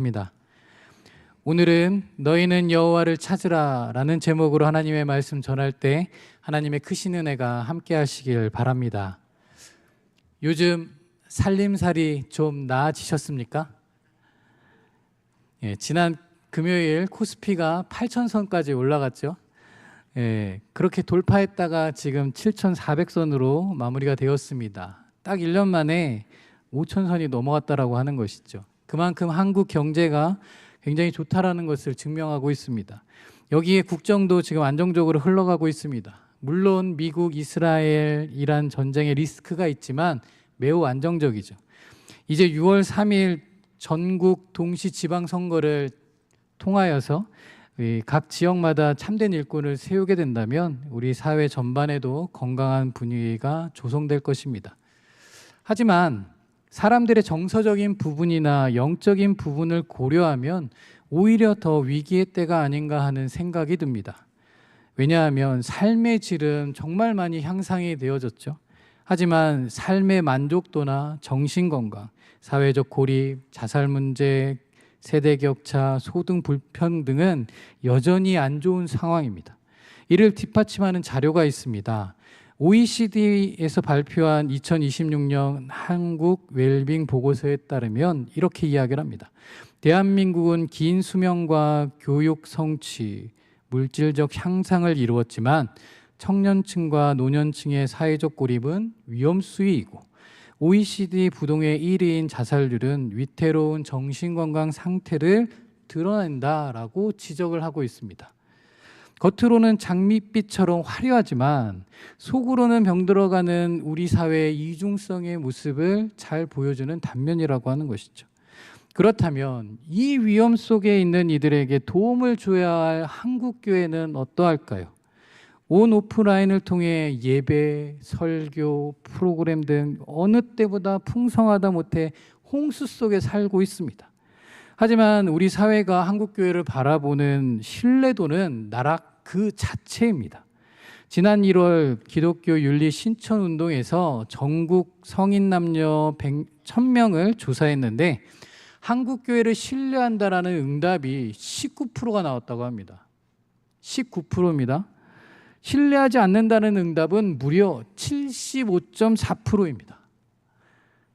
입니다. 오늘은 너희는 여호와를 찾으라 라는 제목으로 하나님의 말씀 전할 때 하나님의 크신 은혜가 함께 하시길 바랍니다. 요즘 살림살이 좀 나아지셨습니까? 지난 금요일 코스피가 8,000선까지 올라갔죠. 그렇게 돌파했다가 지금 7,400선으로 마무리가 되었습니다. 딱 1년 만에 5,000선이 넘어갔다라고 하는 것이죠. 그만큼 한국 경제가 굉장히 좋다라는 것을 증명하고 있습니다. 여기에 국정도 지금 안정적으로 흘러가고 있습니다. 물론 미국, 이스라엘, 이란 전쟁의 리스크가 있지만 매우 안정적이죠. 이제 6월 3일 전국 동시 지방선거를 통하여서 각 지역마다 참된 일꾼을 세우게 된다면 우리 사회 전반에도 건강한 분위기가 조성될 것입니다. 하지만 사람들의 정서적인 부분이나 영적인 부분을 고려하면 오히려 더 위기의 때가 아닌가 하는 생각이 듭니다. 왜냐하면 삶의 질은 정말 많이 향상이 되어졌죠. 하지만 삶의 만족도나 정신건강, 사회적 고립, 자살 문제, 세대 격차, 소득 불평등은 여전히 안 좋은 상황입니다. 이를 뒷받침하는 자료가 있습니다. OECD에서 발표한 2026년 한국 웰빙 보고서에 따르면 이렇게 이야기를 합니다. 대한민국은 긴 수명과 교육 성취, 물질적 향상을 이루었지만 청년층과 노년층의 사회적 고립은 위험 수위이고 OECD 부동의 1위인 자살률은 위태로운 정신건강 상태를 드러낸다라고 지적을 하고 있습니다. 겉으로는 장밋빛처럼 화려하지만 속으로는 병들어가는 우리 사회의 이중성의 모습을 잘 보여주는 단면이라고 하는 것이죠. 그렇다면 이 위험 속에 있는 이들에게 도움을 줘야 할 한국교회는 어떠할까요? 온 오프라인을 통해 예배, 설교, 프로그램 등 어느 때보다 풍성하다 못해 홍수 속에 살고 있습니다. 하지만 우리 사회가 한국교회를 바라보는 신뢰도는 나락 그 자체입니다. 지난 1월 기독교 윤리 신천운동에서 전국 성인 남녀 1,000명을 조사했는데 한국교회를 신뢰한다라는 응답이 19%가 나왔다고 합니다. 19%입니다. 신뢰하지 않는다는 응답은 무려 75.4%입니다.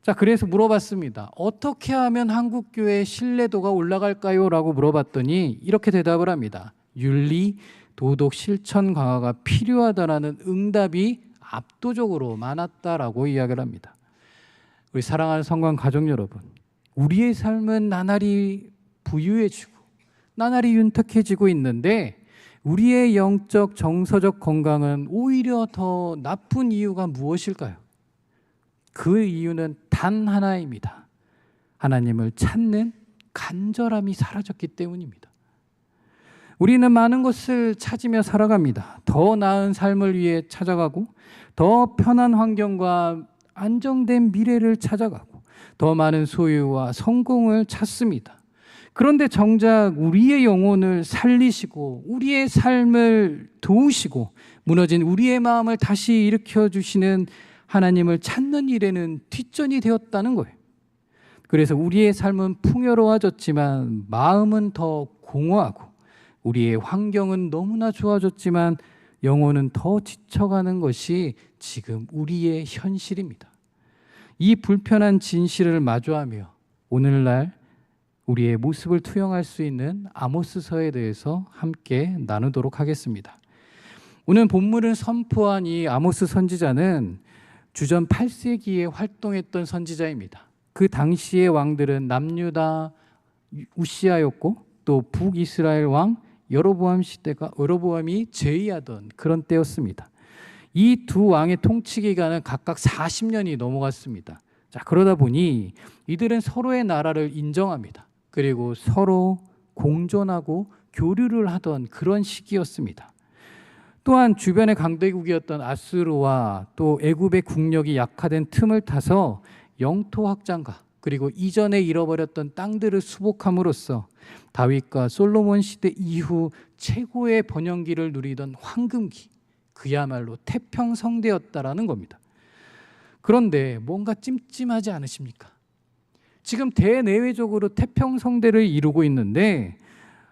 자, 그래서 물어봤습니다. 어떻게 하면 한국교회의 신뢰도가 올라갈까요? 라고 물어봤더니 이렇게 대답을 합니다. 윤리, 도덕 실천 강화가 필요하다라는 응답이 압도적으로 많았다라고 이야기를 합니다. 우리 사랑하는 성관 가족 여러분, 우리의 삶은 나날이 부유해지고 나날이 윤택해지고 있는데 우리의 영적 정서적 건강은 오히려 더 나쁜 이유가 무엇일까요? 그 이유는 단 하나입니다. 하나님을 찾는 간절함이 사라졌기 때문입니다. 우리는 많은 것을 찾으며 살아갑니다. 더 나은 삶을 위해 찾아가고 더 편한 환경과 안정된 미래를 찾아가고 더 많은 소유와 성공을 찾습니다. 그런데 정작 우리의 영혼을 살리시고 우리의 삶을 도우시고 무너진 우리의 마음을 다시 일으켜주시는 하나님을 찾는 일에는 뒷전이 되었다는 거예요. 그래서 우리의 삶은 풍요로워졌지만 마음은 더 공허하고 우리의 환경은 너무나 좋아졌지만 영혼은 더 지쳐가는 것이 지금 우리의 현실입니다. 이 불편한 진실을 마주하며 오늘날 우리의 모습을 투영할 수 있는 아모스서에 대해서 함께 나누도록 하겠습니다. 오늘 본문을 선포한 이 아모스 선지자는 주전 8세기에 활동했던 선지자입니다. 그 당시의 왕들은 남유다 우시아였고 또 북이스라엘 왕 여로보암 시대가 여로보암이 제위하던 그런 때였습니다. 이 두 왕의 통치 기간은 각각 40년이 넘어갔습니다. 자, 그러다 보니 이들은 서로의 나라를 인정합니다. 그리고 서로 공존하고 교류를 하던 그런 시기였습니다. 또한 주변의 강대국이었던 아수르와 또 애굽의 국력이 약화된 틈을 타서 영토 확장과 그리고 이전에 잃어버렸던 땅들을 수복함으로써 다윗과 솔로몬 시대 이후 최고의 번영기를 누리던 황금기, 그야말로 태평성대였다라는 겁니다. 그런데 뭔가 찜찜하지 않으십니까? 지금 대내외적으로 태평성대를 이루고 있는데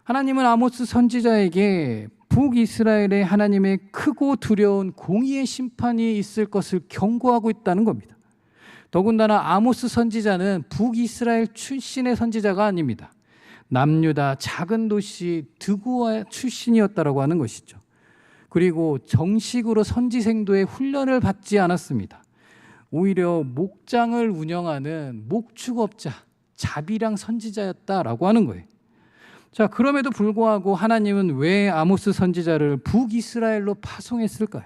하나님은 아모스 선지자에게 북이스라엘에 하나님의 크고 두려운 공의의 심판이 있을 것을 경고하고 있다는 겁니다. 더군다나 아모스 선지자는 북이스라엘 출신의 선지자가 아닙니다. 남유다 작은 도시 드고아 출신이었다라고 하는 것이죠. 그리고 정식으로 선지생도의 훈련을 받지 않았습니다. 오히려 목장을 운영하는 목축업자, 자비랑 선지자였다라고 하는 거예요. 자, 그럼에도 불구하고 하나님은 왜 아모스 선지자를 북이스라엘로 파송했을까요?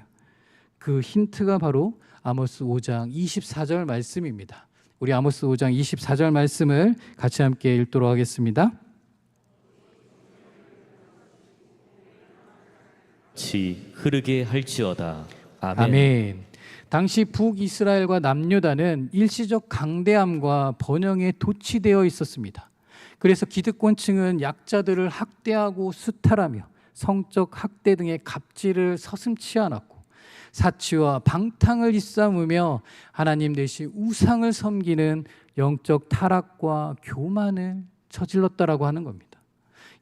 그 힌트가 바로 아모스 5장 24절 말씀입니다. 우리 아모스 5장 24절 말씀을 같이 함께 읽도록 하겠습니다. 치 흐르게 할지어다. 아멘. 아멘. 당시 북이스라엘과 남유다는 일시적 강대함과 번영에 도취되어 있었습니다. 그래서 기득권층은 약자들을 학대하고 수탈하며 성적 학대 등의 갑질을 서슴지 않았고 사치와 방탕을 일삼으며 하나님 대신 우상을 섬기는 영적 타락과 교만을 저질렀다라고 하는 겁니다.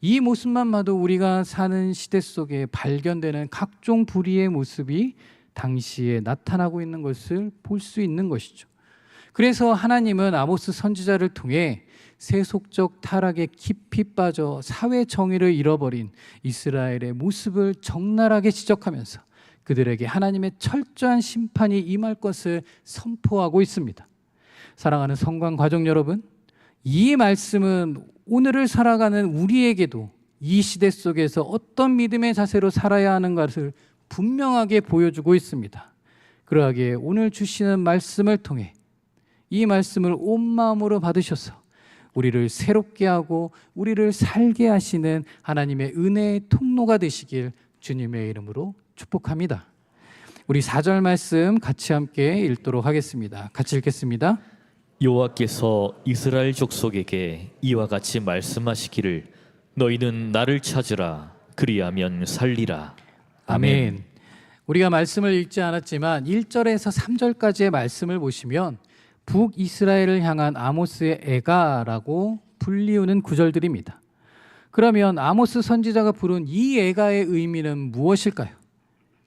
이 모습만 봐도 우리가 사는 시대 속에 발견되는 각종 불의의 모습이 당시에 나타나고 있는 것을 볼 수 있는 것이죠. 그래서 하나님은 아모스 선지자를 통해 세속적 타락에 깊이 빠져 사회 정의를 잃어버린 이스라엘의 모습을 적나라하게 지적하면서 그들에게 하나님의 철저한 심판이 임할 것을 선포하고 있습니다. 사랑하는 성관 가족 여러분, 이 말씀은 오늘을 살아가는 우리에게도 이 시대 속에서 어떤 믿음의 자세로 살아야 하는 것을 분명하게 보여주고 있습니다. 그러하기에 오늘 주시는 말씀을 통해 이 말씀을 온 마음으로 받으셔서 우리를 새롭게 하고 우리를 살게 하시는 하나님의 은혜의 통로가 되시길 주님의 이름으로 축복합니다. 우리 4절 말씀 같이 함께 읽도록 하겠습니다. 같이 읽겠습니다. 여호와께서 이스라엘 족속에게 이와 같이 말씀하시기를 너희는 나를 찾으라 그리하면 살리라. 아멘. 우리가 말씀을 읽지 않았지만 1절에서 3절까지의 말씀을 보시면 북이스라엘을 향한 아모스의 애가라고 불리우는 구절들입니다. 그러면 아모스 선지자가 부른 이 애가의 의미는 무엇일까요?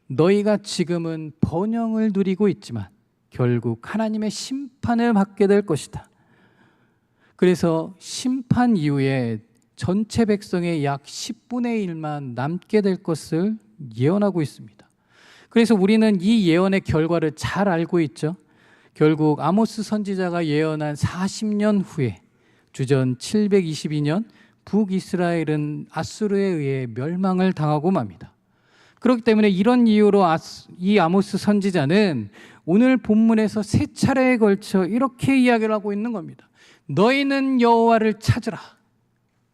너희가 지금은 번영을 누리고 있지만 결국 하나님의 심판을 받게 될 것이다. 그래서 심판 이후에 전체 백성의 약 10분의 1만 남게 될 것을 예언하고 있습니다. 그래서 우리는 이 예언의 결과를 잘 알고 있죠. 결국 아모스 선지자가 예언한 40년 후에 주전 722년 북이스라엘은 아수르에 의해 멸망을 당하고 맙니다. 그렇기 때문에 이런 이유로 이 아모스 선지자는 오늘 본문에서 세 차례에 걸쳐 이렇게 이야기를 하고 있는 겁니다. 너희는 여호와를 찾으라.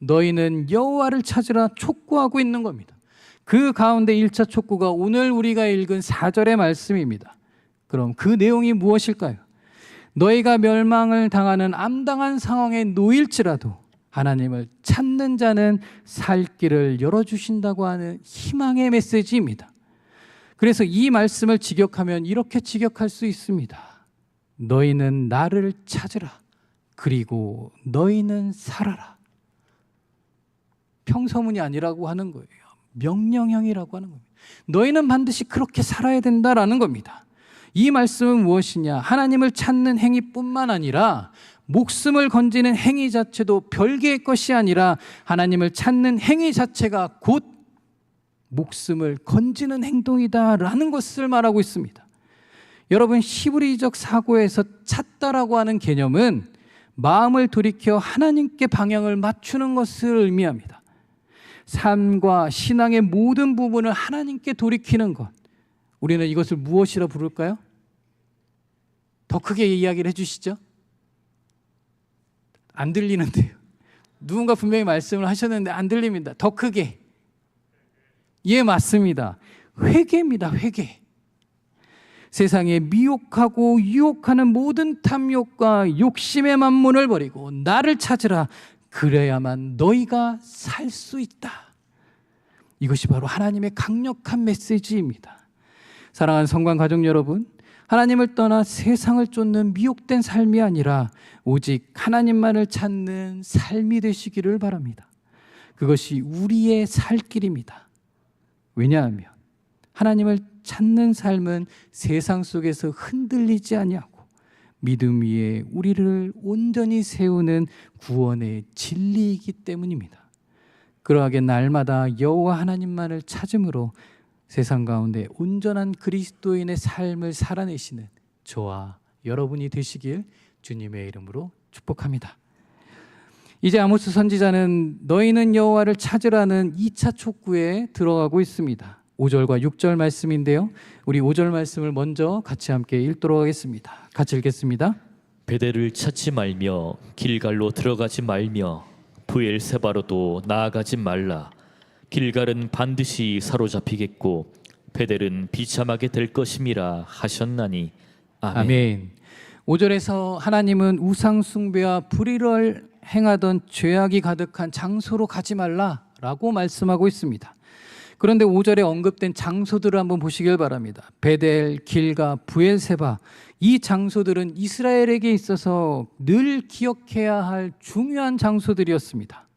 너희는 여호와를 찾으라 촉구하고 있는 겁니다. 그 가운데 1차 촉구가 오늘 우리가 읽은 4절의 말씀입니다. 그럼 그 내용이 무엇일까요? 너희가 멸망을 당하는 암담한 상황에 놓일지라도 하나님을 찾는 자는 살 길을 열어주신다고 하는 희망의 메시지입니다. 그래서 이 말씀을 직역하면 이렇게 직역할 수 있습니다. 너희는 나를 찾으라. 그리고 너희는 살아라. 평서문이 아니라고 하는 거예요. 명령형이라고 하는 겁니다. 너희는 반드시 그렇게 살아야 된다라는 겁니다. 이 말씀은 무엇이냐? 하나님을 찾는 행위뿐만 아니라 목숨을 건지는 행위 자체도 별개의 것이 아니라 하나님을 찾는 행위 자체가 곧 목숨을 건지는 행동이다라는 것을 말하고 있습니다. 여러분, 히브리적 사고에서 찾다라고 하는 개념은 마음을 돌이켜 하나님께 방향을 맞추는 것을 의미합니다. 삶과 신앙의 모든 부분을 하나님께 돌이키는 것, 우리는 이것을 무엇이라 부를까요? 더 크게 이야기를 해주시죠. 안 들리는데요. 누군가 분명히 말씀을 하셨는데 안 들립니다. 더 크게. 예, 맞습니다. 회개입니다. 회개. 세상에 미혹하고 유혹하는 모든 탐욕과 욕심의 만문을 버리고 나를 찾으라. 그래야만 너희가 살 수 있다. 이것이 바로 하나님의 강력한 메시지입니다. 사랑하는 성관 가족 여러분, 하나님을 떠나 세상을 쫓는 미혹된 삶이 아니라 오직 하나님만을 찾는 삶이 되시기를 바랍니다. 그것이 우리의 살 길입니다. 왜냐하면 하나님을 찾는 삶은 세상 속에서 흔들리지 아니하고 믿음 위에 우리를 온전히 세우는 구원의 진리이기 때문입니다. 그러하게 날마다 여호와 하나님만을 찾음으로 세상 가운데 온전한 그리스도인의 삶을 살아내시는 저와 여러분이 되시길 주님의 이름으로 축복합니다. 이제 아모스 선지자는 너희는 여호와를 찾으라는 2차 촉구에 들어가고 있습니다. 5절과 6절 말씀인데요. 우리 5절 말씀을 먼저 같이 함께 읽도록 하겠습니다. 같이 읽겠습니다. 베델을 찾지 말며 길갈로 들어가지 말며 브엘세바로도 나아가지 말라. 길갈은 반드시 사로잡히겠고 베델은 비참하게 될 것임이라 하셨나니. 아멘. 아멘. 5절에서 하나님은 우상 숭배와 불의를 행하던 죄악이 가득한 장소로 가지 말라라고 말씀하고 있습니다. 그런데 5절에 언급된 장소들을 한번 보시길 바랍니다. 베델, 길가, 브엘세바, 이 장소들은 이스라엘에게 있어서 늘 기억해야 할 중요한 장소들이었습니다.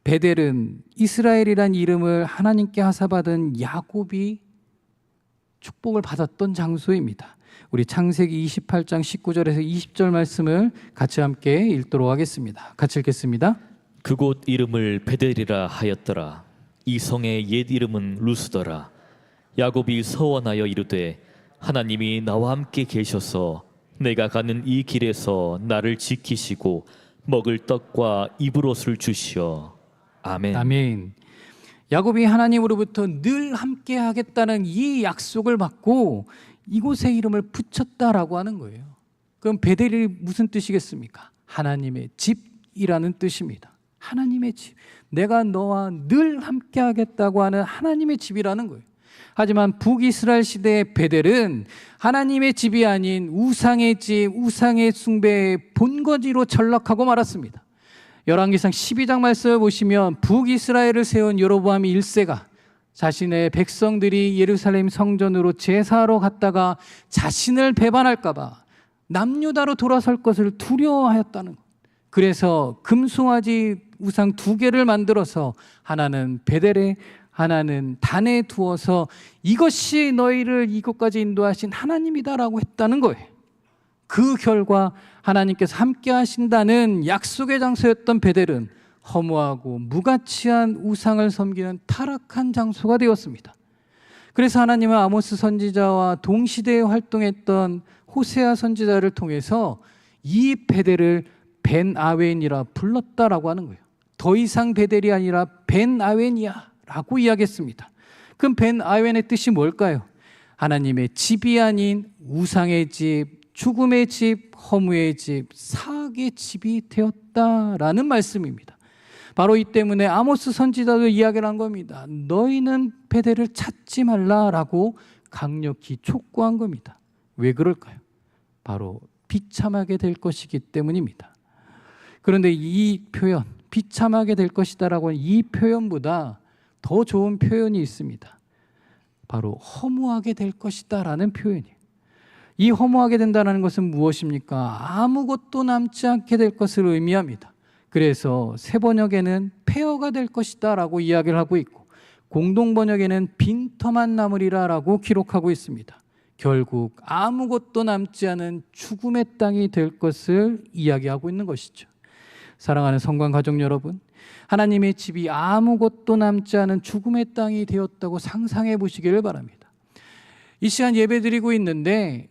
베델은 이스라엘이란 이름을 하나님께 하사받은 야곱이 축복을 받았던 장소입니다. 우리 창세기 28장 19절에서 20절 말씀을 같이 함께 읽도록 하겠습니다. 같이 읽겠습니다. 그곳 이름을 베델이라 하였더라. 이 성의 옛 이름은 루스더라. 야곱이 서원하여 이르되 하나님이 나와 함께 계셔서 내가 가는 이 길에서 나를 지키시고 먹을 떡과 입을 옷을 주시어. 아멘. 아멘. 야곱이 하나님으로부터 늘 함께 하겠다는 이 약속을 받고 이곳의 이름을 붙였다라고 하는 거예요. 그럼 베델이 무슨 뜻이겠습니까? 하나님의 집이라는 뜻입니다. 하나님의 집. 내가 너와 늘 함께 하겠다고 하는 하나님의 집이라는 거예요. 하지만 북이스라엘 시대의 베델은 하나님의 집이 아닌 우상의 집, 우상의 숭배의 본거지로 전락하고 말았습니다. 열왕기상 12장 말씀을 보시면 북이스라엘을 세운 여로보암 1세가 자신의 백성들이 예루살렘 성전으로 제사하러 갔다가 자신을 배반할까 봐 남유다로 돌아설 것을 두려워하였다는 것. 그래서 금송아지 우상 2개를 만들어서 하나는 베델에 하나는 단에 두어서 이것이 너희를 이곳까지 인도하신 하나님이다라고 했다는 거예요. 그 결과 하나님께서 함께 하신다는 약속의 장소였던 베델은 허무하고 무가치한 우상을 섬기는 타락한 장소가 되었습니다. 그래서 하나님은 아모스 선지자와 동시대에 활동했던 호세아 선지자를 통해서 이 베델을 벤아웬이라 불렀다라고 하는 거예요. 더 이상 베델이 아니라 벤아웬이야 라고 이야기했습니다. 그럼 벤아웬의 뜻이 뭘까요? 하나님의 집이 아닌 우상의 집, 죽음의 집, 허무의 집, 사악의 집이 되었다라는 말씀입니다. 바로 이 때문에 아모스 선지자도 이야기를 한 겁니다. 너희는 베델을 찾지 말라라고 강력히 촉구한 겁니다. 왜 그럴까요? 바로 비참하게 될 것이기 때문입니다. 그런데 이 표현, 비참하게 될 것이다라고 하는 이 표현보다 더 좋은 표현이 있습니다. 바로 허무하게 될 것이다라는 표현이에요. 이 허무하게 된다는 것은 무엇입니까? 아무것도 남지 않게 될 것을 의미합니다. 그래서 새 번역에는 폐허가 될 것이다 라고 이야기를 하고 있고 공동 번역에는 빈터만 남으리라 라고 기록하고 있습니다. 결국 아무것도 남지 않은 죽음의 땅이 될 것을 이야기하고 있는 것이죠. 사랑하는 성관 가족 여러분, 하나님의 집이 아무것도 남지 않은 죽음의 땅이 되었다고 상상해 보시기를 바랍니다. 이 시간 예배드리고 있는데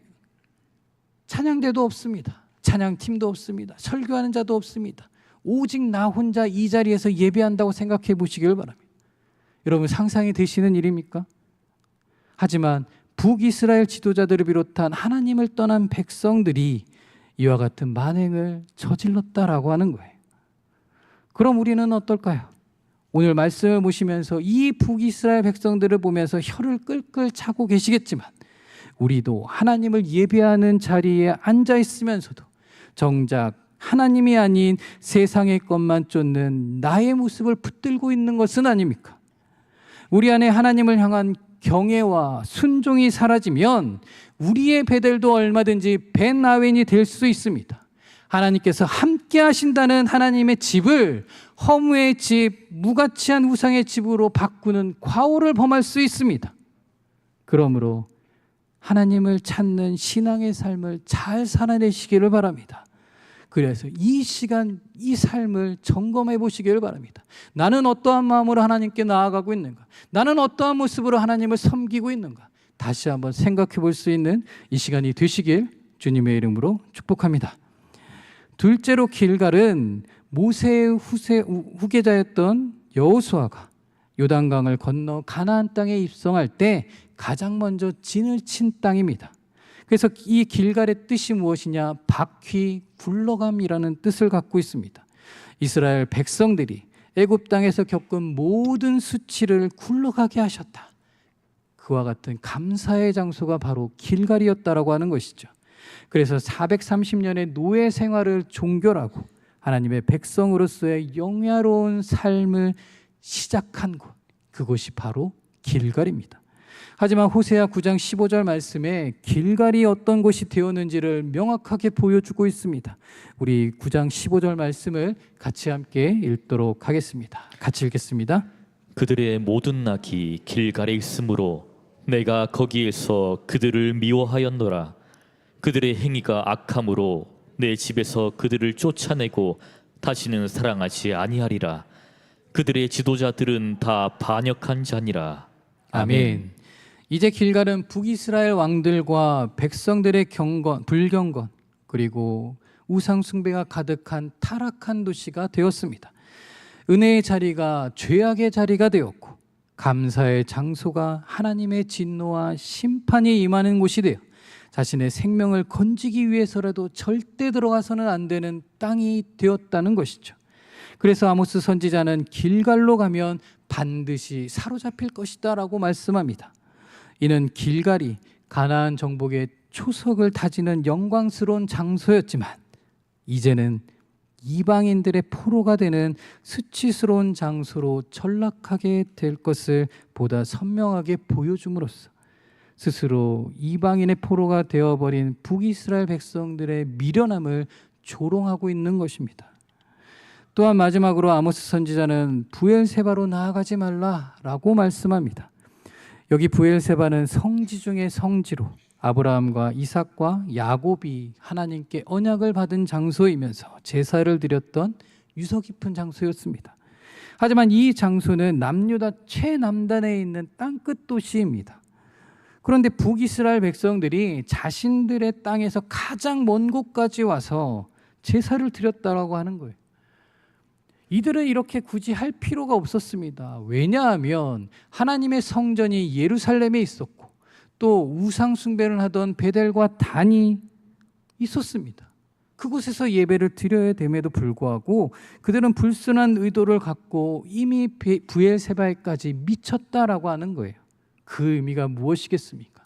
찬양대도 없습니다. 찬양팀도 없습니다. 설교하는 자도 없습니다. 오직 나 혼자 이 자리에서 예배한다고 생각해 보시길 바랍니다. 여러분 상상이 되시는 일입니까? 하지만 북이스라엘 지도자들을 비롯한 하나님을 떠난 백성들이 이와 같은 만행을 저질렀다라고 하는 거예요. 그럼 우리는 어떨까요? 오늘 말씀을 보시면서 이 북이스라엘 백성들을 보면서 혀를 끌끌 차고 계시겠지만 우리도 하나님을 예배하는 자리에 앉아 있으면서도 정작 하나님이 아닌 세상의 것만 쫓는 나의 모습을 붙들고 있는 것은 아닙니까? 우리 안에 하나님을 향한 경외와 순종이 사라지면 우리의 베델도 얼마든지 벤아웬이 될 수 있습니다. 하나님께서 함께 하신다는 하나님의 집을 허무의 집, 무가치한 우상의 집으로 바꾸는 과오를 범할 수 있습니다. 그러므로 하나님을 찾는 신앙의 삶을 잘 살아내시기를 바랍니다. 그래서 이 시간, 이 삶을 점검해 보시기를 바랍니다. 나는 어떠한 마음으로 하나님께 나아가고 있는가? 나는 어떠한 모습으로 하나님을 섬기고 있는가? 다시 한번 생각해 볼 수 있는 이 시간이 되시길 주님의 이름으로 축복합니다. 둘째로 길갈은 모세의 후계자였던 여호수아가 요단강을 건너 가나안 땅에 입성할 때 가장 먼저 진을 친 땅입니다. 그래서 이 길갈의 뜻이 무엇이냐? 바퀴 굴러감이라는 뜻을 갖고 있습니다. 이스라엘 백성들이 애굽 땅에서 겪은 모든 수치를 굴러가게 하셨다. 그와 같은 감사의 장소가 바로 길갈이었다라고 하는 것이죠. 그래서 430년의 노예 생활을 종결하고 하나님의 백성으로서의 영야로운 삶을 시작한 곳, 그곳이 바로 길갈입니다. 하지만 호세아 9장 15절 말씀에 길갈이 어떤 곳이 되었는지를 명확하게 보여주고 있습니다. 우리 9장 15절 말씀을 같이 함께 읽도록 하겠습니다. 같이 읽겠습니다. 그들의 모든 낙이 길갈에 있으므로 내가 거기에서 그들을 미워하였노라. 그들의 행위가 악함으로 내 집에서 그들을 쫓아내고 다시는 사랑하지 아니하리라. 그들의 지도자들은 다 반역한 자니라. 아멘. 이제 길갈은 북이스라엘 왕들과 백성들의 불경건 그리고 우상 숭배가 가득한 타락한 도시가 되었습니다. 은혜의 자리가 죄악의 자리가 되었고 감사의 장소가 하나님의 진노와 심판이 임하는 곳이 되어 자신의 생명을 건지기 위해서라도 절대 들어가서는 안 되는 땅이 되었다는 것이죠. 그래서 아모스 선지자는 길갈로 가면 반드시 사로잡힐 것이다 라고 말씀합니다. 이는 길갈이 가나안 정복의 초석을 다지는 영광스러운 장소였지만 이제는 이방인들의 포로가 되는 수치스러운 장소로 전락하게 될 것을 보다 선명하게 보여줌으로써 스스로 이방인의 포로가 되어버린 북이스라엘 백성들의 미련함을 조롱하고 있는 것입니다. 또한 마지막으로 아모스 선지자는 부엘세바로 나아가지 말라라고 말씀합니다. 여기 부엘세바는 성지 중의 성지로 아브라함과 이삭과 야곱이 하나님께 언약을 받은 장소이면서 제사를 드렸던 유서 깊은 장소였습니다. 하지만 이 장소는 남유다 최남단에 있는 땅끝 도시입니다. 그런데 북이스라엘 백성들이 자신들의 땅에서 가장 먼 곳까지 와서 제사를 드렸다라고 하는 거예요. 이들은 이렇게 굳이 할 필요가 없었습니다. 왜냐하면 하나님의 성전이 예루살렘에 있었고 또 우상 숭배를 하던 베델과 단이 있었습니다. 그곳에서 예배를 드려야 됨에도 불구하고 그들은 불순한 의도를 갖고 이미 부엘세바에까지 미쳤다라고 하는 거예요. 그 의미가 무엇이겠습니까?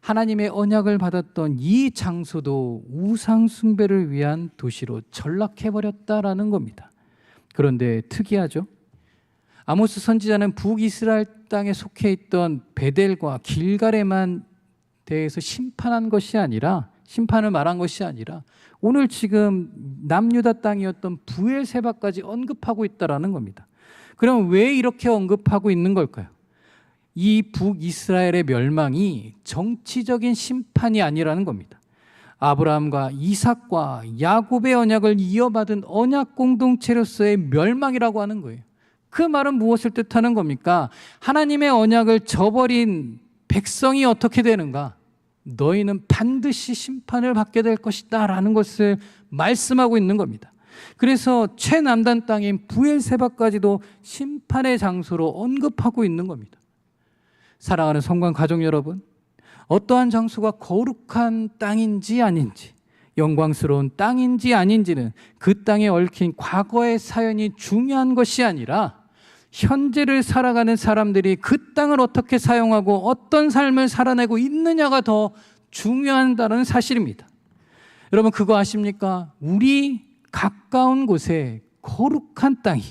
하나님의 언약을 받았던 이 장소도 우상 숭배를 위한 도시로 전락해버렸다라는 겁니다. 그런데 특이하죠? 아모스 선지자는 북이스라엘 땅에 속해 있던 베델과 길갈에만 대해서 심판한 것이 아니라 심판을 말한 것이 아니라 오늘 지금 남유다 땅이었던 부엘세바까지 언급하고 있다라는 겁니다. 그럼 왜 이렇게 언급하고 있는 걸까요? 이 북이스라엘의 멸망이 정치적인 심판이 아니라는 겁니다. 아브라함과 이삭과 야곱의 언약을 이어받은 언약 공동체로서의 멸망이라고 하는 거예요. 그 말은 무엇을 뜻하는 겁니까? 하나님의 언약을 저버린 백성이 어떻게 되는가? 너희는 반드시 심판을 받게 될 것이다 라는 것을 말씀하고 있는 겁니다. 그래서 최남단 땅인 부엘세바까지도 심판의 장소로 언급하고 있는 겁니다. 사랑하는 성관 가족 여러분, 어떠한 장소가 거룩한 땅인지 아닌지, 영광스러운 땅인지 아닌지는 그 땅에 얽힌 과거의 사연이 중요한 것이 아니라 현재를 살아가는 사람들이 그 땅을 어떻게 사용하고 어떤 삶을 살아내고 있느냐가 더 중요하다는 사실입니다. 여러분 그거 아십니까? 우리 가까운 곳에 거룩한 땅이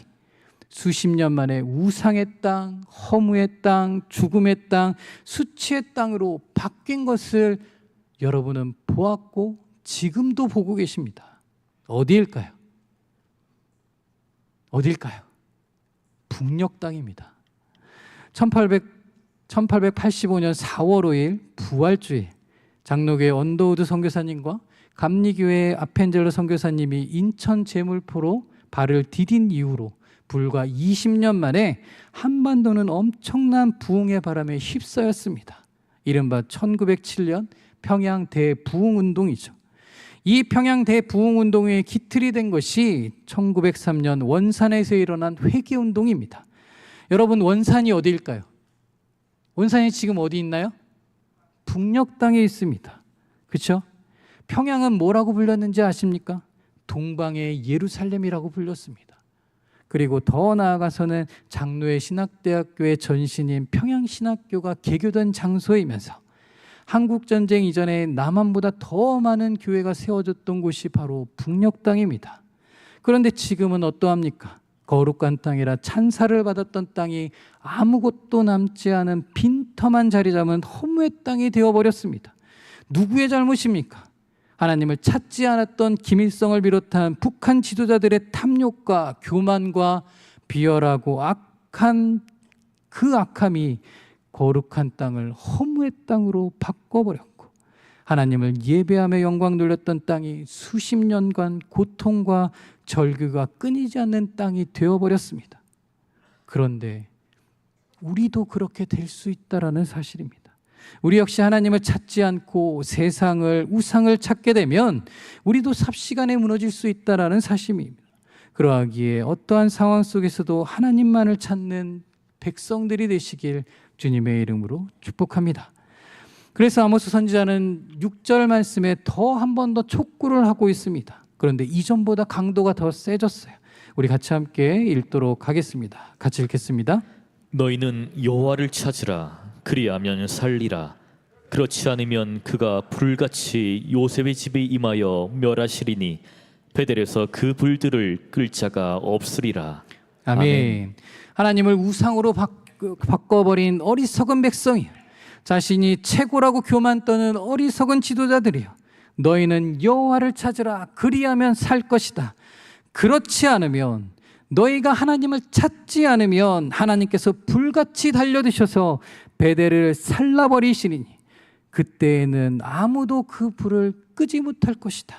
수십 년 만에 우상의 땅, 허무의 땅, 죽음의 땅, 수치의 땅으로 바뀐 것을 여러분은 보았고 지금도 보고 계십니다. 어디일까요? 어딜까요? 북녘 땅입니다. 1885년 4월 5일 부활주일 장로교회 언더우드 선교사님과 감리교회 아펜젤러 선교사님이 인천 제물포로 발을 디딘 이후로 불과 20년 만에 한반도는 엄청난 부흥의 바람에 휩싸였습니다. 이른바 1907년 평양 대부흥운동이죠. 이 평양 대부흥운동의 기틀이 된 것이 1903년 원산에서 일어난 회개운동입니다. 여러분, 원산이 어디일까요? 원산이 지금 어디 있나요? 북녘 땅에 있습니다. 그렇죠? 평양은 뭐라고 불렸는지 아십니까? 동방의 예루살렘이라고 불렸습니다. 그리고 더 나아가서는 장로의 신학대학교의 전신인 평양신학교가 개교된 장소이면서 한국전쟁 이전에 남한보다 더 많은 교회가 세워졌던 곳이 바로 북녘 땅입니다. 그런데 지금은 어떠합니까? 거룩한 땅이라 찬사를 받았던 땅이 아무것도 남지 않은 빈터만 자리 잡은 허무의 땅이 되어버렸습니다. 누구의 잘못입니까? 하나님을 찾지 않았던 김일성을 비롯한 북한 지도자들의 탐욕과 교만과 비열하고 악한 그 악함이 거룩한 땅을 허무의 땅으로 바꿔버렸고, 하나님을 예배하며 영광 돌렸던 땅이 수십 년간 고통과 절규가 끊이지 않는 땅이 되어버렸습니다. 그런데 우리도 그렇게 될 수 있다라는 사실입니다. 우리 역시 하나님을 찾지 않고 세상을, 우상을 찾게 되면 우리도 삽시간에 무너질 수 있다라는 사실입니다. 그러하기에 어떠한 상황 속에서도 하나님만을 찾는 백성들이 되시길 주님의 이름으로 축복합니다. 그래서 아모스 선지자는 6절 말씀에 더 한 번 더 촉구를 하고 있습니다. 그런데 이전보다 강도가 더 세졌어요. 우리 같이 함께 읽도록 하겠습니다. 같이 읽겠습니다. 너희는 여호와를 찾으라. 그리하면 살리라. 그렇지 않으면 그가 불같이 요셉의 집에 임하여 멸하시리니 베델에서 그 불들을 끌 자가 없으리라. 아멘. 하나님을 우상으로 바꿔버린 어리석은 백성이요, 자신이 최고라고 교만 떠는 어리석은 지도자들이요, 너희는 여호와를 찾으라. 그리하면 살 것이다. 그렇지 않으면, 너희가 하나님을 찾지 않으면 하나님께서 불같이 달려드셔서 베델을 살라버리시리니 그때에는 아무도 그 불을 끄지 못할 것이다.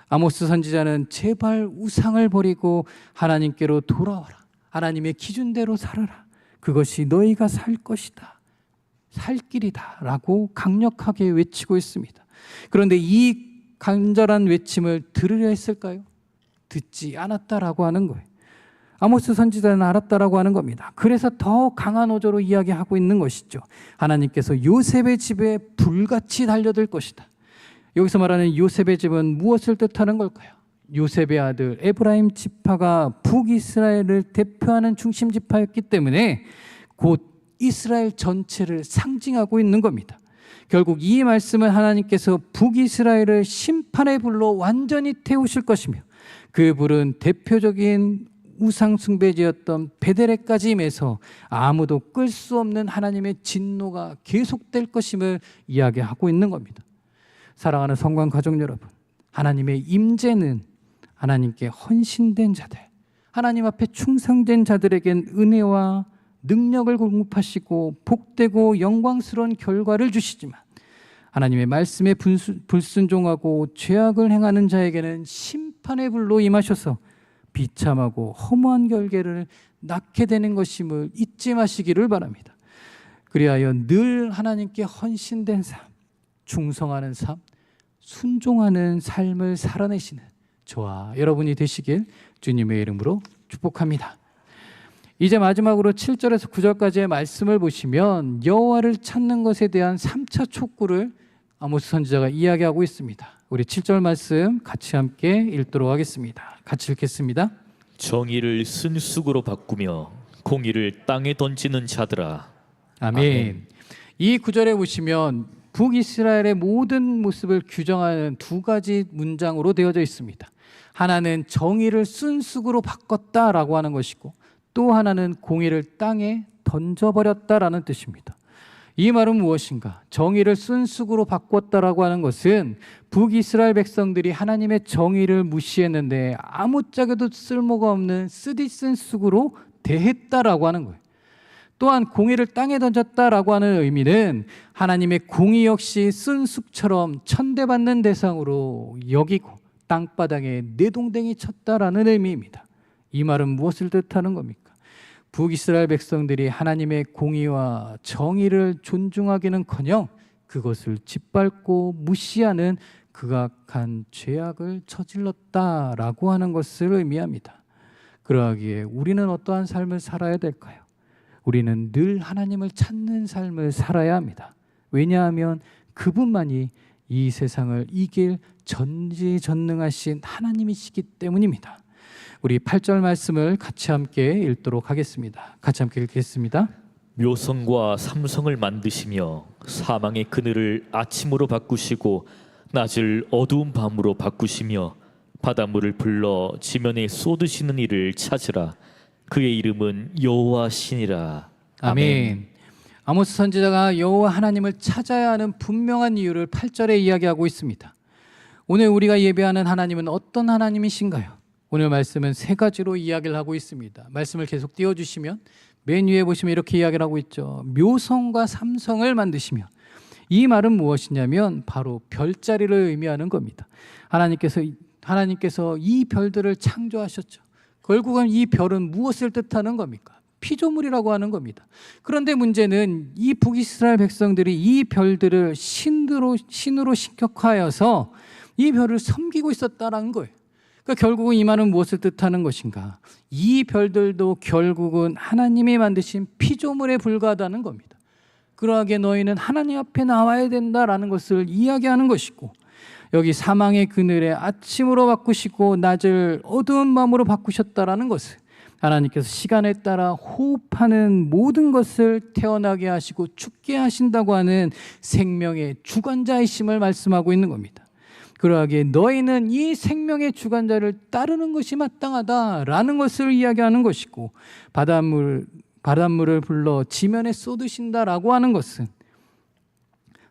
아모스 선지자는 제발 우상을 버리고 하나님께로 돌아와라. 하나님의 기준대로 살아라. 그것이 너희가 살 것이다. 살 길이다. 라고 강력하게 외치고 있습니다. 그런데 이 간절한 외침을 들으려 했을까요? 듣지 않았다라고 하는 거예요. 아모스 선지자는 알았다라고 하는 겁니다. 그래서 더 강한 어조로 이야기하고 있는 것이죠. 하나님께서 요셉의 집에 불같이 달려들 것이다. 여기서 말하는 요셉의 집은 무엇을 뜻하는 걸까요? 요셉의 아들 에브라임 지파가 북이스라엘을 대표하는 중심 지파였기 때문에 곧 이스라엘 전체를 상징하고 있는 겁니다. 결국 이 말씀은 하나님께서 북이스라엘을 심판의 불로 완전히 태우실 것이며, 그 불은 대표적인 우상 숭배지였던 베델에까지 임해서 아무도 끌 수 없는 하나님의 진노가 계속될 것임을 이야기하고 있는 겁니다. 사랑하는 성관 가족 여러분, 하나님의 임재는 하나님께 헌신된 자들, 하나님 앞에 충성된 자들에겐 은혜와 능력을 공급하시고 복되고 영광스러운 결과를 주시지만, 하나님의 말씀에 불순종하고 죄악을 행하는 자에게는 심판의 불로 임하셔서 비참하고 허무한 결계를 낳게 되는 것임을 잊지 마시기를 바랍니다. 그리하여 늘 하나님께 헌신된 삶, 충성하는 삶, 순종하는 삶을 살아내시는 저와 여러분이 되시길 주님의 이름으로 축복합니다. 이제 마지막으로 7절에서 9절까지의 말씀을 보시면 여호와를 찾는 것에 대한 3차 촉구를 아모스 선지자가 이야기하고 있습니다. 우리 7절 말씀 같이 함께 읽도록 하겠습니다. 같이 읽겠습니다. 정의를 쓴쑥으로 바꾸며 공의를 땅에 던지는 자들아. 아멘. 이 구절에 보시면 북이스라엘의 모든 모습을 규정하는 두 가지 문장으로 되어져 있습니다. 하나는 정의를 쓴쑥으로 바꿨다라고 하는 것이고, 또 하나는 공의를 땅에 던져버렸다라는 뜻입니다. 이 말은 무엇인가? 정의를 쓴쑥으로 바꿨다라고 하는 것은 북이스라엘 백성들이 하나님의 정의를 무시했는데 아무짝에도 쓸모가 없는 쓰디쓴 쑥으로 대했다라고 하는 거예요. 또한 공의를 땅에 던졌다라고 하는 의미는 하나님의 공의 역시 쓴 쑥처럼 천대받는 대상으로 여기고 땅바닥에 내동댕이 쳤다라는 의미입니다. 이 말은 무엇을 뜻하는 겁니까? 북이스라엘 백성들이 하나님의 공의와 정의를 존중하기는커녕 그것을 짓밟고 무시하는 극악한 죄악을 저질렀다라고 하는 것을 의미합니다. 그러하기에 우리는 어떠한 삶을 살아야 될까요? 우리는 늘 하나님을 찾는 삶을 살아야 합니다. 왜냐하면 그분만이 이 세상을 이길 전지전능하신 하나님이시기 때문입니다. 우리 8절 말씀을 같이 함께 읽도록 하겠습니다. 같이 함께 읽겠습니다. 묘성과 삼성을 만드시며 사망의 그늘을 아침으로 바꾸시고 낮을 어두운 밤으로 바꾸시며 바닷물을 불러 지면에 쏟으시는 이를 찾으라. 그의 이름은 여호와시니라. 아멘. 아모스 선지자가 여호와 하나님을 찾아야 하는 분명한 이유를 8절에 이야기하고 있습니다. 오늘 우리가 예배하는 하나님은 어떤 하나님이신가요? 오늘 말씀은 세 가지로 이야기를 하고 있습니다. 말씀을 계속 띄워주시면 맨 위에 보시면 이렇게 이야기를 하고 있죠. 묘성과 삼성을 만드시며, 이 말은 무엇이냐면 바로 별자리를 의미하는 겁니다. 하나님께서 이 별들을 창조하셨죠. 결국은 이 별은 무엇을 뜻하는 겁니까? 피조물이라고 하는 겁니다. 그런데 문제는 이 북이스라엘 백성들이 이 별들을 신으로 신격하여서 이 별을 섬기고 있었다는 거예요. 그러니까 결국은 이 말은 무엇을 뜻하는 것인가? 이 별들도 결국은 하나님이 만드신 피조물에 불과하다는 겁니다. 그러하게 너희는 하나님 앞에 나와야 된다라는 것을 이야기하는 것이고, 여기 사망의 그늘에 아침으로 바꾸시고 낮을 어두운 밤으로 바꾸셨다라는 것을, 하나님께서 시간에 따라 호흡하는 모든 것을 태어나게 하시고 죽게 하신다고 하는 생명의 주관자이심을 말씀하고 있는 겁니다. 그러하기에 너희는 이 생명의 주관자를 따르는 것이 마땅하다라는 것을 이야기하는 것이고, 바닷물을 불러 지면에 쏟으신다라고 하는 것은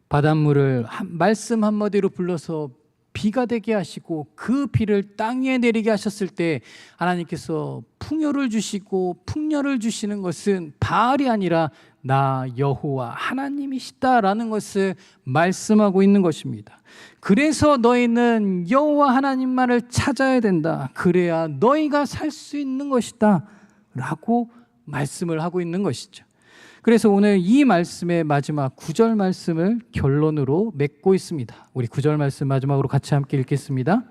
바닷물을 말씀 한마디로 불러서 비가 되게 하시고 그 비를 땅 위에 내리게 하셨을 때 하나님께서 풍요를 주시고 풍년을 주시는 것은 바알이 아니라 나 여호와 하나님이시다라는 것을 말씀하고 있는 것입니다. 그래서 너희는 여호와 하나님만을 찾아야 된다. 그래야 너희가 살 수 있는 것이다 라고 말씀을 하고 있는 것이죠. 그래서 오늘 이 말씀의 마지막 9절 말씀을 결론으로 맺고 있습니다. 우리 9절 말씀 마지막으로 같이 함께 읽겠습니다.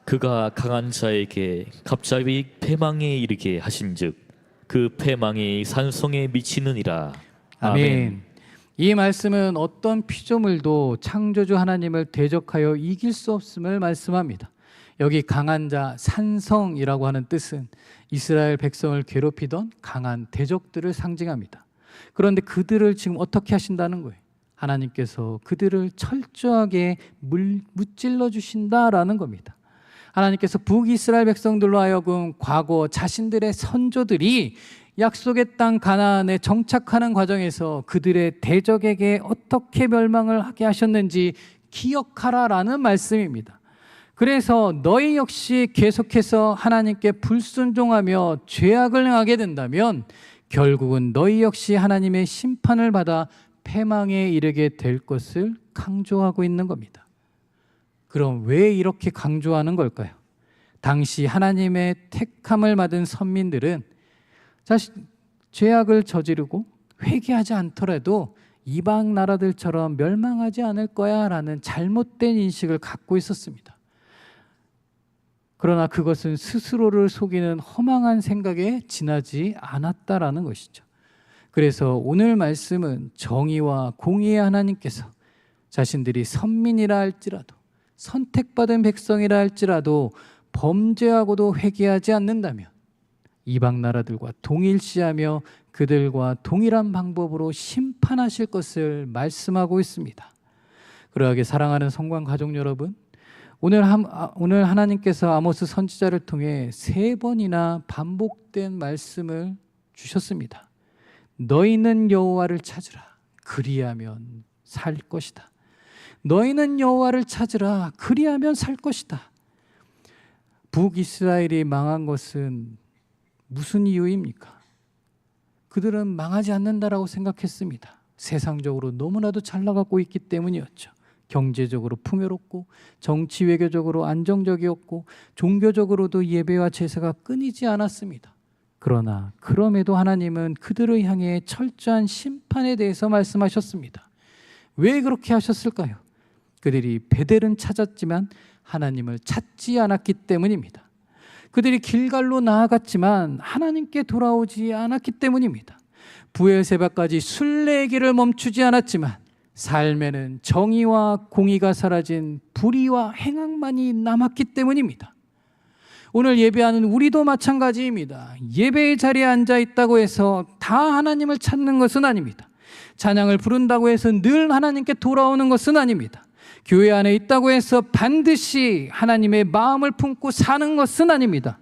그가 강한 자에게 갑자기 패망에 이르게 하신즉 그 패망이 산성에 미치느니라. 아멘. 이 말씀은 어떤 피조물도 창조주 하나님을 대적하여 이길 수 없음을 말씀합니다. 여기 강한 자, 산성이라고 하는 뜻은 이스라엘 백성을 괴롭히던 강한 대적들을 상징합니다. 그런데 그들을 지금 어떻게 하신다는 거예요? 하나님께서 그들을 철저하게 무찔러 주신다라는 겁니다. 하나님께서 북이스라엘 백성들로 하여금 과거 자신들의 선조들이 약속의 땅 가나안에 정착하는 과정에서 그들의 대적에게 어떻게 멸망을 하게 하셨는지 기억하라라는 말씀입니다. 그래서 너희 역시 계속해서 하나님께 불순종하며 죄악을 행하게 된다면 결국은 너희 역시 하나님의 심판을 받아 패망에 이르게 될 것을 강조하고 있는 겁니다. 그럼 왜 이렇게 강조하는 걸까요? 당시 하나님의 택함을 받은 선민들은 죄악을 저지르고 회개하지 않더라도 이방 나라들처럼 멸망하지 않을 거야 라는 잘못된 인식을 갖고 있었습니다. 그러나 그것은 스스로를 속이는 허망한 생각에 지나지 않았다라는 것이죠. 그래서 오늘 말씀은 정의와 공의의 하나님께서 자신들이 선민이라 할지라도 선택받은 백성이라 할지라도 범죄하고도 회개하지 않는다면 이방 나라들과 동일시하며 그들과 동일한 방법으로 심판하실 것을 말씀하고 있습니다. 그러하게 사랑하는 성관 가족 여러분, 오늘 하나님께서 아모스 선지자를 통해 3번이나 반복된 말씀을 주셨습니다. 너희는 여호와를 찾으라. 그리하면 살 것이다. 너희는 여호와를 찾으라. 그리하면 살 것이다. 북이스라엘이 망한 것은 무슨 이유입니까? 그들은 망하지 않는다라고 생각했습니다. 세상적으로 너무나도 잘 나가고 있기 때문이었죠. 경제적으로 풍요롭고 정치 외교적으로 안정적이었고 종교적으로도 예배와 제사가 끊이지 않았습니다. 그러나 그럼에도 하나님은 그들을 향해 철저한 심판에 대해서 말씀하셨습니다. 왜 그렇게 하셨을까요? 그들이 베델은 찾았지만 하나님을 찾지 않았기 때문입니다. 그들이 길갈로 나아갔지만 하나님께 돌아오지 않았기 때문입니다. 부엘세바까지 순례의 길을 멈추지 않았지만 삶에는 정의와 공의가 사라진 불의와 행악만이 남았기 때문입니다. 오늘 예배하는 우리도 마찬가지입니다. 예배의 자리에 앉아 있다고 해서 다 하나님을 찾는 것은 아닙니다. 찬양을 부른다고 해서 늘 하나님께 돌아오는 것은 아닙니다. 교회 안에 있다고 해서 반드시 하나님의 마음을 품고 사는 것은 아닙니다.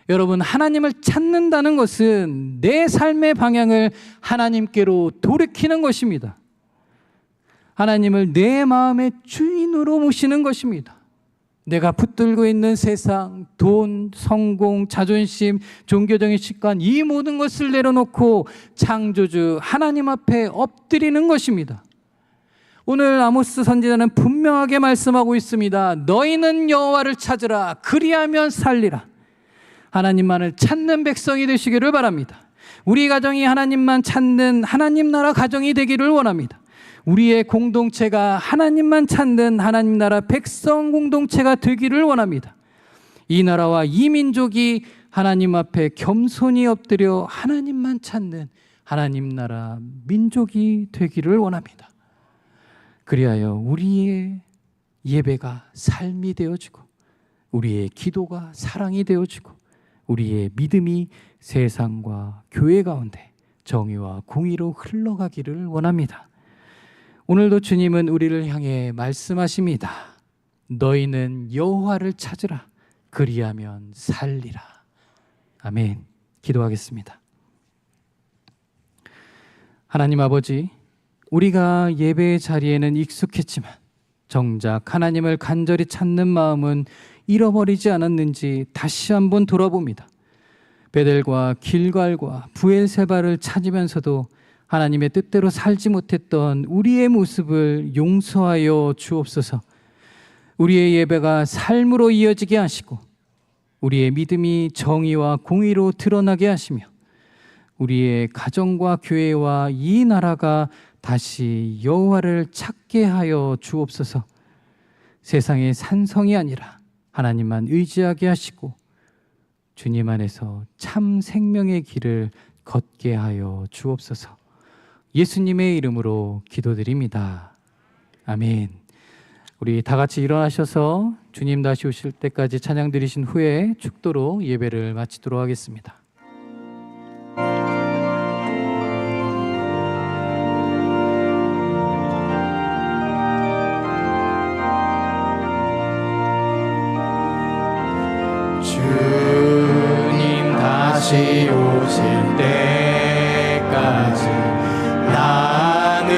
여러분, 하나님을 찾는다는 것은 내 삶의 방향을 하나님께로 돌이키는 것입니다. 하나님을 내 마음의 주인으로 모시는 것입니다. 내가 붙들고 있는 세상, 돈, 성공, 자존심, 종교적인 습관, 이 모든 것을 내려놓고 창조주 하나님 앞에 엎드리는 것입니다. 오늘 아모스 선지자는 분명하게 말씀하고 있습니다. 너희는 여호와를 찾으라. 그리하면 살리라. 하나님만을 찾는 백성이 되시기를 바랍니다. 우리 가정이 하나님만 찾는 하나님 나라 가정이 되기를 원합니다. 우리의 공동체가 하나님만 찾는 하나님 나라 백성 공동체가 되기를 원합니다. 이 나라와 이 민족이 하나님 앞에 겸손히 엎드려 하나님만 찾는 하나님 나라 민족이 되기를 원합니다. 그리하여 우리의 예배가 삶이 되어지고 우리의 기도가 사랑이 되어지고 우리의 믿음이 세상과 교회 가운데 정의와 공의로 흘러가기를 원합니다. 오늘도 주님은 우리를 향해 말씀하십니다. 너희는 여호와를 찾으라. 그리하면 살리라. 아멘. 기도하겠습니다. 하나님 아버지, 우리가 예배의 자리에는 익숙했지만 정작 하나님을 간절히 찾는 마음은 잃어버리지 않았는지 다시 한번 돌아봅니다. 베델과 길갈과 부엘세바를 찾으면서도 하나님의 뜻대로 살지 못했던 우리의 모습을 용서하여 주옵소서. 우리의 예배가 삶으로 이어지게 하시고 우리의 믿음이 정의와 공의로 드러나게 하시며 우리의 가정과 교회와 이 나라가 다시 여호와를 찾게 하여 주옵소서. 세상의 산성이 아니라 하나님만 의지하게 하시고 주님 안에서 참 생명의 길을 걷게 하여 주옵소서. 예수님의 이름으로 기도드립니다. 아멘. 우리 다 같이 일어나셔서 주님 다시 오실 때까지 찬양 드리신 후에 축도로 예배를 마치도록 하겠습니다. 주님 다시 오실 때까지 나는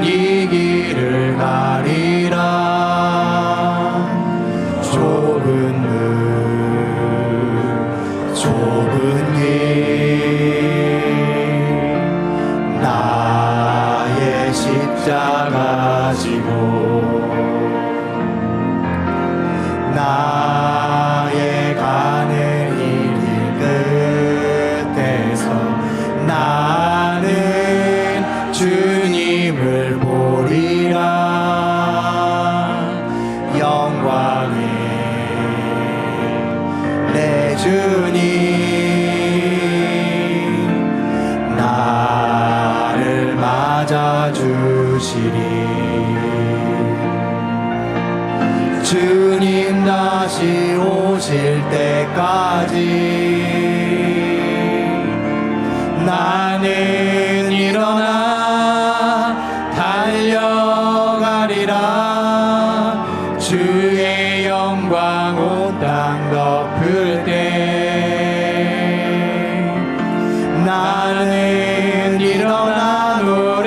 이 길을 가리라. 좁은 길 나의 십자가 지고 나의 가는 이 길 끝에서 나는 주님을 보리라. 영광의 내 주님 나를 맞아주시리. 주님 다시 오실 때까지 나는 일어나 달려가리라. 주의 영광 온 땅 덮을 때 나는 일어나 노래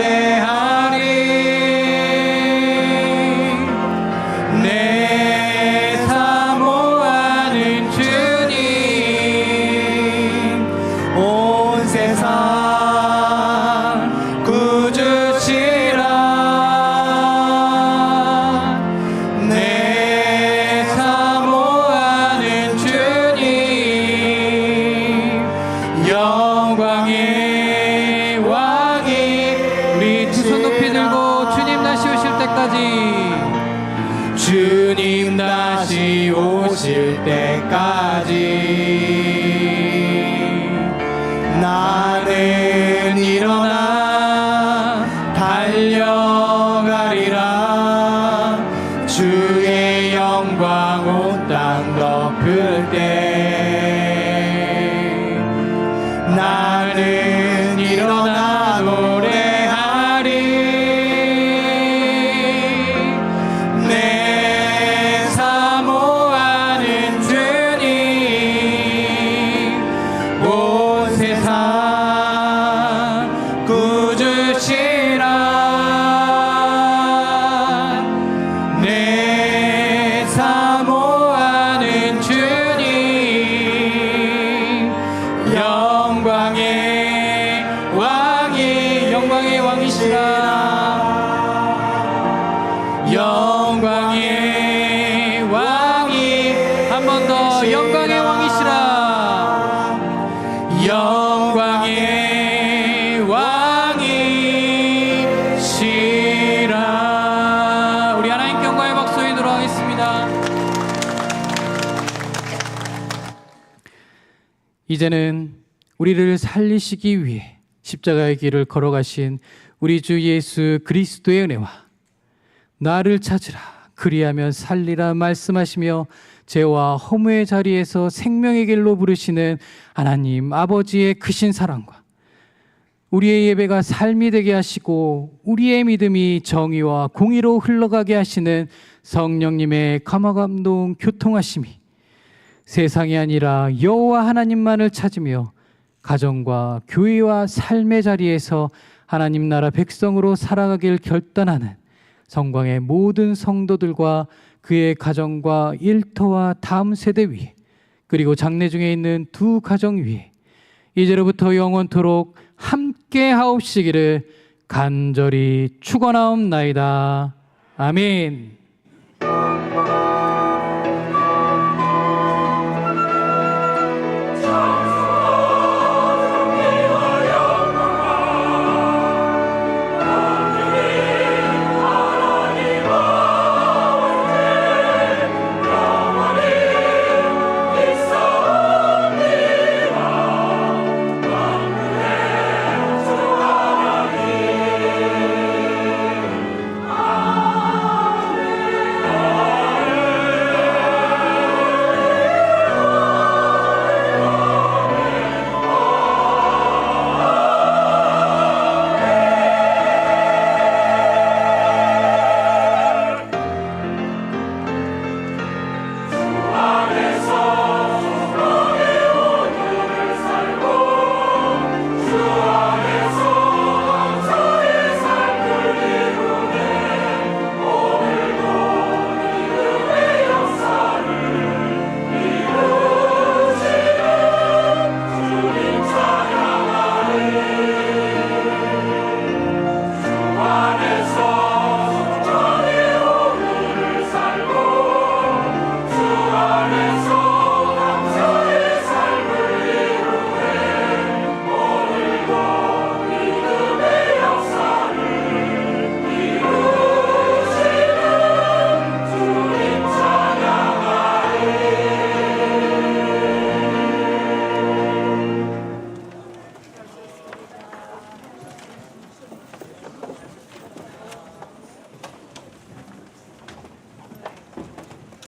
영광의 왕이 우리 두 손 높이 들고 주님 다시 오실 때까지 주님 다시 오실 때까지 나는 일어나 달려가리라 주의 영광 온 땅 덮을 때 나는 일어나 노래하리 내 사모하는 주님 온 세상 꾸주시라 내 사모하는 주님 영광의 왕이시라 영광의 왕이 한 번 더 영광의 왕이시라 영광의 왕이시라 우리 하나님께 영광의 박수 드리도록 하겠습니다. 이제는 우리를 살리시기 위해 십자가의 길을 걸어가신 우리 주 예수 그리스도의 은혜와 나를 찾으라 그리하면 살리라 말씀하시며 죄와 허무의 자리에서 생명의 길로 부르시는 하나님 아버지의 크신 사랑과 우리의 예배가 삶이 되게 하시고 우리의 믿음이 정의와 공의로 흘러가게 하시는 성령님의 감화감동 교통하심이 세상이 아니라 여호와 하나님만을 찾으며 가정과 교회와 삶의 자리에서 하나님 나라 백성으로 살아가길 결단하는 성광의 모든 성도들과 그의 가정과 일터와 다음 세대 위에 그리고 장래 중에 있는 두 가정 위에 이제로부터 영원토록 함께 하옵시기를 간절히 축원하옵나이다. 아멘.